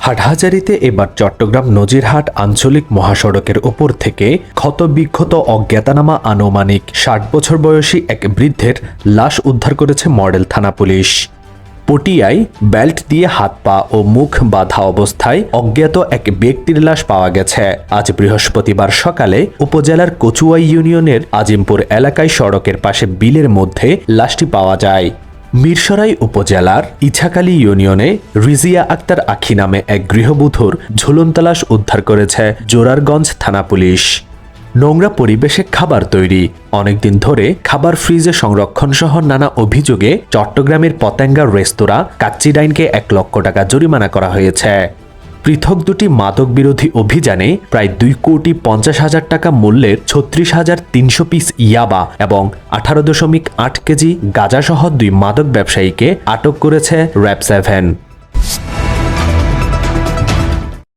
হাটহাজারীতে এবার চট্টগ্রাম নজিরহাট আঞ্চলিক মহাসড়কের ওপর থেকে ক্ষতবিক্ষত অজ্ঞাতনামা আনুমানিক ৬০ বছর বয়সী এক বৃদ্ধের লাশ উদ্ধার করেছে মডেল থানা পুলিশ। পটিয়ায় বেল্ট দিয়ে হাত পা ও মুখ বাঁধা অবস্থায় অজ্ঞাত এক ব্যক্তির লাশ পাওয়া গেছে। আজ বৃহস্পতিবার সকালে উপজেলার কচুয়াই ইউনিয়নের আজিমপুর এলাকায় সড়কের পাশে বিলের মধ্যে লাশটি পাওয়া যায়। মিরসরাই উপজেলার ইছাকালী ইউনিয়নে রিজিয়া আক্তার আখি নামে এক গৃহবধূর ঝুলন্ত লাশ উদ্ধার করেছে জোরারগঞ্জ থানা পুলিশ। নোংরা পরিবেশে খাবার তৈরি, অনেকদিন ধরে খাবার ফ্রিজে সংরক্ষণ সহ নানা অভিযোগে চট্টগ্রামের পতেঙ্গা রেস্তোরাঁ কাচ্চিডাইনকে ১ লক্ষ টাকা জরিমানা করা হয়েছে। পৃথক দুটি মাদক বিরোধী অভিযানে প্রায় ২,৫০,০০০ টাকা মূল্যের ৩৬,৩০০ পিস ইয়াবা এবং ১৮.৮ কেজি গাঁজাসহ ২ মাদক ব্যবসায়ীকে আটক করেছে র‍্যাব ৭।